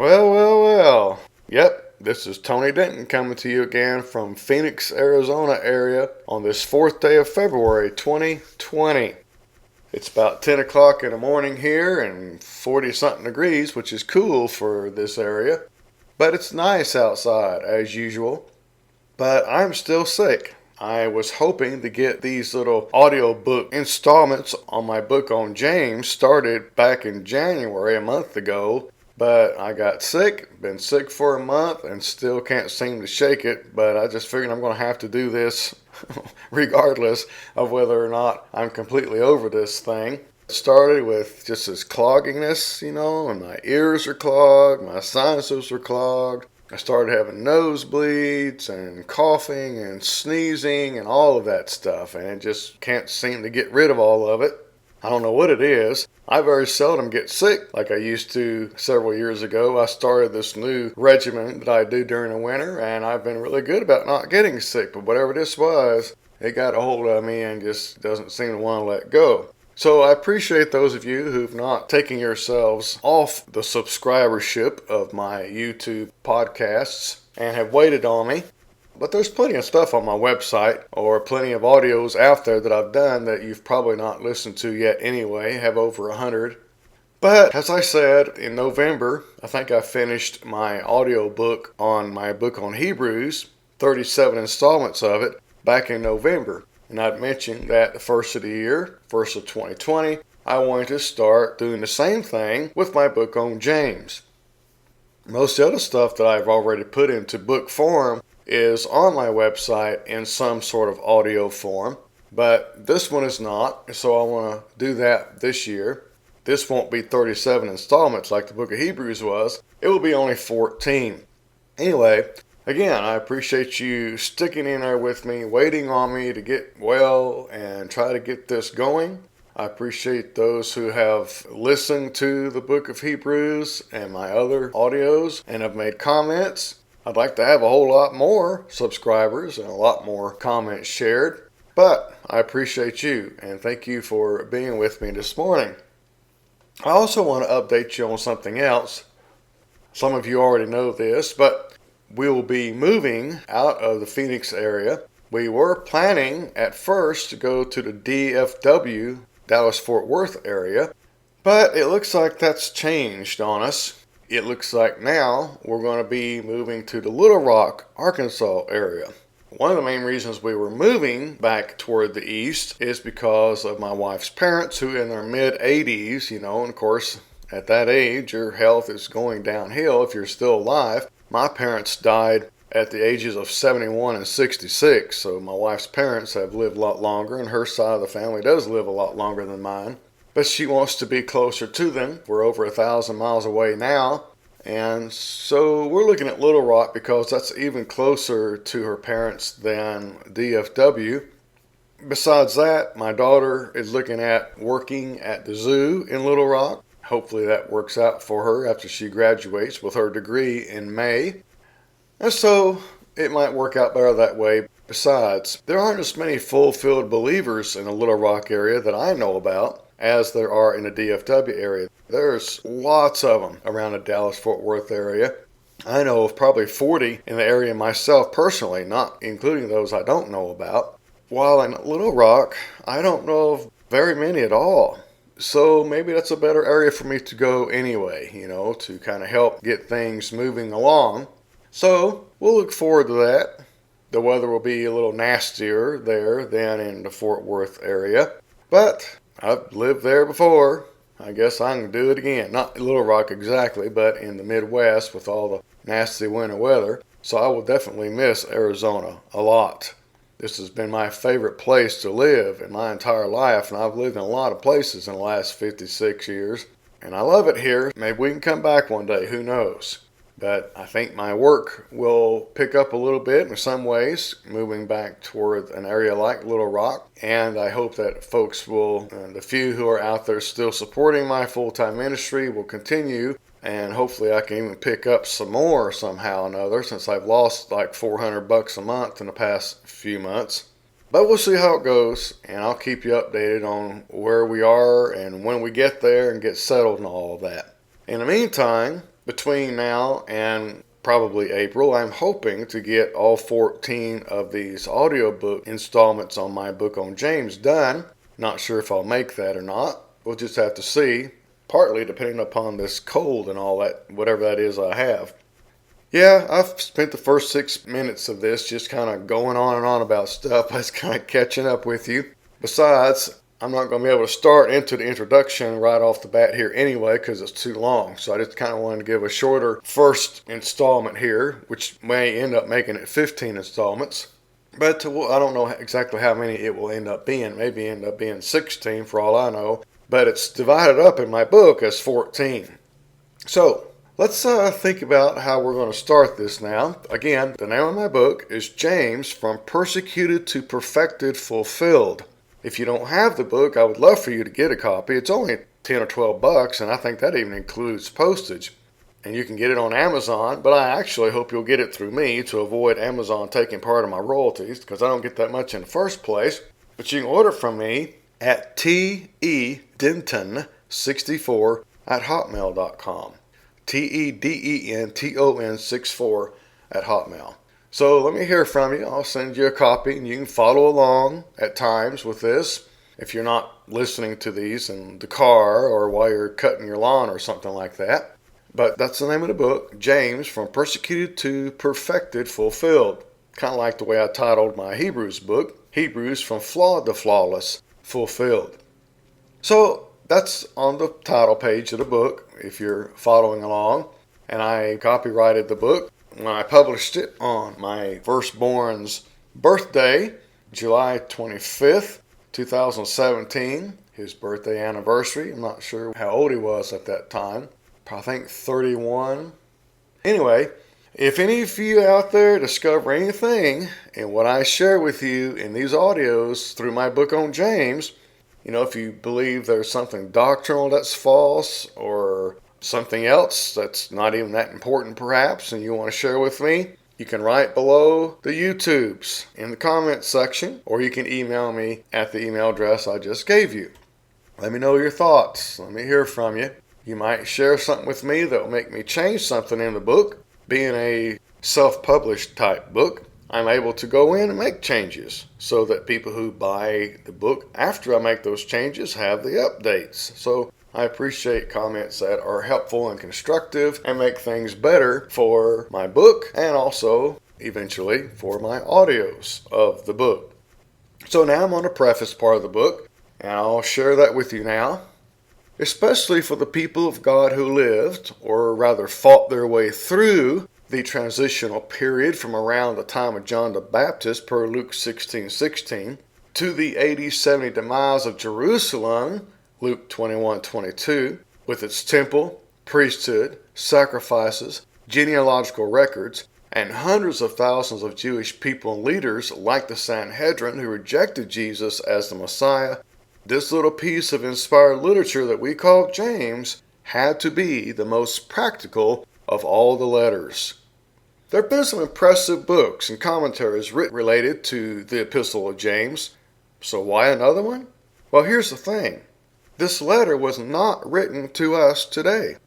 Well. Yep, this is Tony Denton coming to you again from Phoenix, Arizona area on this 4th day of February 2020. It's about 10 o'clock in the morning here and 40 something degrees, which is cool for this area. But it's nice outside as usual. But I'm still sick. I was hoping to get these little audiobook installments on my book on James started back in January, a month ago. But I got sick, been sick for a month, and still can't seem to shake it. But I just figured I'm going to have to do this regardless of whether or not I'm completely over this thing. It started with just this clogginess, and my ears are clogged, my sinuses are clogged. I started having nosebleeds and coughing and sneezing and all of that stuff, and it just can't seem to get rid of all of it. I don't know what it is. I very seldom get sick like I used to several years ago. I started this new regimen that I do during the winter, and I've been really good about not getting sick. But whatever this was, it got a hold of me and just doesn't seem to want to let go. So I appreciate those of you who've not taken yourselves off the subscribership of my YouTube podcasts and have waited on me. But there's plenty of stuff on my website, or plenty of audios out there that I've done that you've probably not listened to yet anyway. I have over 100. But as I said, in November, I think I finished my audiobook on my book on Hebrews, 37 installments of it, back in November. And I'd mentioned that the first of the year, first of 2020, I wanted to start doing the same thing with my book on James. Most of the other stuff that I've already put into book form is on my website in some sort of audio form, but this one is not, so I want to do that this year. This won't be 37 installments like the book of Hebrews was. It will be only 14. Anyway, again, I appreciate you sticking in there with me, waiting on me to get well and try to get this going. I appreciate those who have listened to the book of Hebrews and my other audios and have made comments. I'd like to have a whole lot more subscribers and a lot more comments shared, but I appreciate you and thank you for being with me this morning. I also want to update you on something else. Some of you already know this, but we will be moving out of the Phoenix area. We were planning at first to go to the DFW, Dallas-Fort Worth area, but it looks like that's changed on us. It looks like now we're going to be moving to the Little Rock, Arkansas area. One of the main reasons we were moving back toward the east is because of my wife's parents, who in their mid-80s, and of course at that age your health is going downhill if you're still alive. My parents died at the ages of 71 and 66, so my wife's parents have lived a lot longer, and her side of the family does live a lot longer than mine. But she wants to be closer to them. We're over 1,000 miles away now. And so we're looking at Little Rock because that's even closer to her parents than DFW. Besides that, my daughter is looking at working at the zoo in Little Rock. Hopefully that works out for her after she graduates with her degree in May. And so it might work out better that way. Besides, there aren't as many fulfilled believers in the Little Rock area that I know about as there are in the DFW area. There's lots of them around the Dallas-Fort Worth area. I know of probably 40 in the area myself personally, not including those I don't know about. While in Little Rock, I don't know of very many at all. So maybe that's a better area for me to go anyway, to kind of help get things moving along. So we'll look forward to that. The weather will be a little nastier there than in the Fort Worth area. But I've lived there before. I guess I can do it again. Not in Little Rock exactly, but in the Midwest with all the nasty winter weather. So I will definitely miss Arizona a lot. This has been my favorite place to live in my entire life, and I've lived in a lot of places in the last 56 years. And I love it here. Maybe we can come back one day, who knows? But I think my work will pick up a little bit in some ways, moving back toward an area like Little Rock. And I hope that folks will, the few who are out there still supporting my full-time ministry, will continue. And hopefully I can even pick up some more somehow or another, since I've lost like $400 a month in the past few months. But we'll see how it goes, and I'll keep you updated on where we are and when we get there and get settled and all of that. In the meantime, between now and probably April, I'm hoping to get all 14 of these audiobook installments on my book on James done. Not sure if I'll make that or not. We'll just have to see, partly depending upon this cold and all that, whatever that is I have. Yeah, I've spent the first 6 minutes of this just kind of going on and on about stuff. I was kind of catching up with you. Besides, I'm not going to be able to start into the introduction right off the bat here anyway because it's too long. So I just kind of wanted to give a shorter first installment here, which may end up making it 15 installments. But I don't know exactly how many it will end up being. Maybe end up being 16 for all I know. But it's divided up in my book as 14. So let's think about how we're going to start this now. Again, the name of my book is James, From Persecuted to Perfected, Fulfilled. If you don't have the book, I would love for you to get a copy. It's only 10 or 12 bucks, and I think that even includes postage. And you can get it on Amazon, but I actually hope you'll get it through me to avoid Amazon taking part of my royalties, because I don't get that much in the first place. But you can order from me at tedenton64 at hotmail.com. tedenton64 at hotmail. So let me hear from you. I'll send you a copy and you can follow along at times with this if you're not listening to these in the car or while you're cutting your lawn or something like that. But that's the name of the book, James, From Persecuted to Perfected, Fulfilled. Kind of like the way I titled my Hebrews book, Hebrews, From Flawed to Flawless, Fulfilled. So that's on the title page of the book if you're following along. And I copyrighted the book when I published it on my firstborn's birthday, July 25th, 2017, his birthday anniversary. I'm not sure how old he was at that time. I think 31. Anyway, if any of you out there discover anything in what I share with you in these audios through my book on James, if you believe there's something doctrinal that's false or something else that's not even that important perhaps and you want to share with me, you can write below the YouTubes in the comments section, or you can email me at the email address I just gave you. Let me know your thoughts. Let me hear from you. You might share something with me that will make me change something in the book. Being a self-published type book, I'm able to go in and make changes so that people who buy the book after I make those changes have the updates. So I appreciate comments that are helpful and constructive and make things better for my book and also eventually for my audios of the book. So now I'm on the preface part of the book and I'll share that with you now. Especially for the people of God who lived, or rather fought their way through, the transitional period from around the time of John the Baptist, per Luke 16:16, to the 70 demise of Jerusalem, Luke 21:22, with its temple, priesthood, sacrifices, genealogical records, and hundreds of thousands of Jewish people and leaders like the Sanhedrin who rejected Jesus as the Messiah. This little piece of inspired literature that we call James had to be the most practical of all the letters. There have been some impressive books and commentaries written related to the Epistle of James. So why another one? Well, here's the thing. This letter was not written to us today.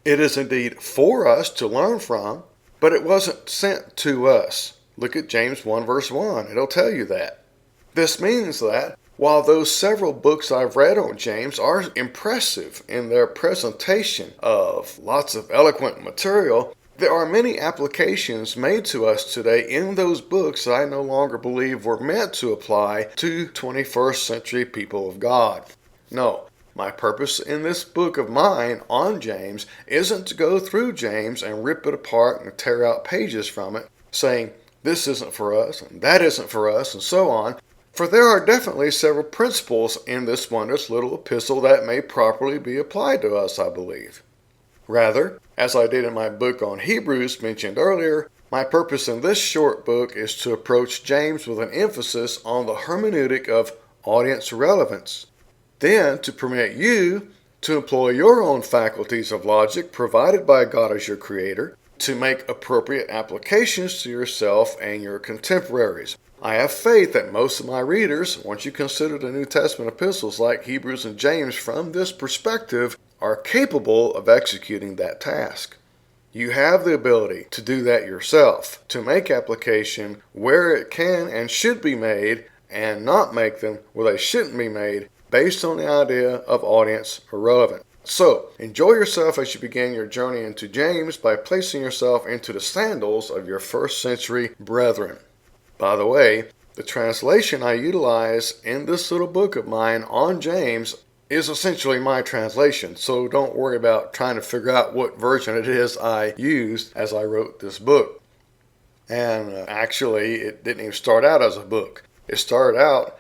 It is indeed for us to learn from, but it wasn't sent to us. Look at James 1 verse 1. It'll tell you that. This means that while those several books I've read on James are impressive in their presentation of lots of eloquent material, there are many applications made to us today in those books that I no longer believe were meant to apply to 21st century people of God. No, my purpose in this book of mine on James isn't to go through James and rip it apart and tear out pages from it, saying this isn't for us and that isn't for us and so on. For there are definitely several principles in this wondrous little epistle that may properly be applied to us, I believe. Rather, as I did in my book on Hebrews mentioned earlier, my purpose in this short book is to approach James with an emphasis on the hermeneutic of audience relevance. Then to permit you to employ your own faculties of logic provided by God as your creator to make appropriate applications to yourself and your contemporaries. I have faith that most of my readers, once you consider the New Testament epistles like Hebrews and James from this perspective, are capable of executing that task. You have the ability to do that yourself, to make application where it can and should be made and not make them where they shouldn't be made based on the idea of audience or relevance. So, enjoy yourself as you begin your journey into James by placing yourself into the sandals of your first century brethren. By the way, the translation I utilize in this little book of mine on James is essentially my translation, so don't worry about trying to figure out what version it is I used as I wrote this book. And actually, it didn't even start out as a book. It started out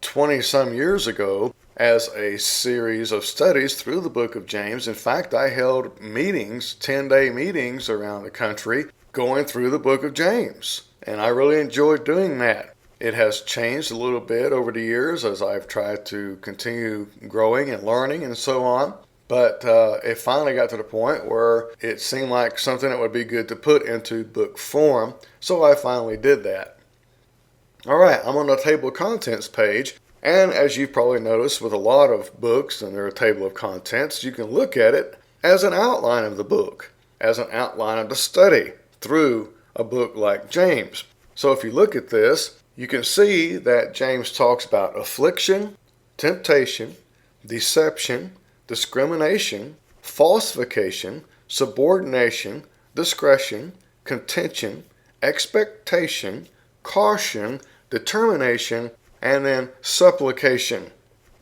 20-some years ago as a series of studies through the book of James. In fact, I held meetings, 10-day meetings around the country, going through the book of James. And I really enjoyed doing that. It has changed a little bit over the years as I've tried to continue growing and learning and so on. But it finally got to the point where it seemed like something that would be good to put into book form. So I finally did that. All right, I'm on the table of contents page. And as you've probably noticed with a lot of books and their table of contents, you can look at it as an outline of the book, as an outline of the study through a book like James. So if you look at this, you can see that James talks about affliction, temptation, deception, discrimination, falsification, subordination, discretion, contention, expectation, caution, determination, and then supplication.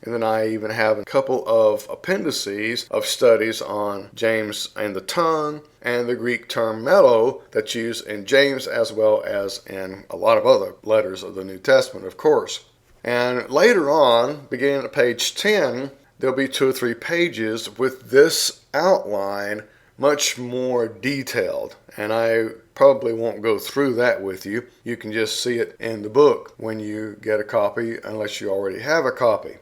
And then I even have a couple of appendices of studies on James and the tongue and the Greek term mellow that's used in James as well as in a lot of other letters of the New Testament, of course. And later on, beginning at page 10, there'll be 2 or 3 pages with this outline much more detailed. And I probably won't go through that with you. You can just see it in the book when you get a copy, unless you already have a copy.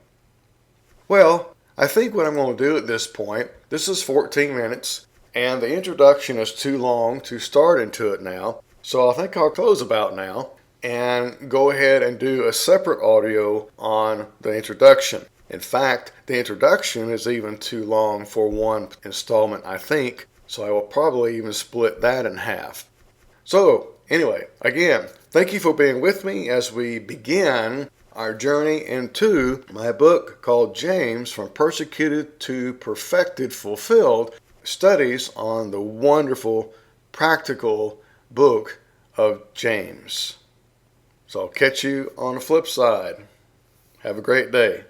Well, I think what I'm going to do at this point, this is 14 minutes, and the introduction is too long to start into it now. So I think I'll close about now and go ahead and do a separate audio on the introduction. In fact, the introduction is even too long for one installment, I think, so I will probably even split that in half. So, anyway, again, thank you for being with me as we begin our journey into my book called James, From Persecuted to Perfected, Fulfilled, Studies on the wonderful, practical book of James. So I'll catch you on the flip side. Have a great day.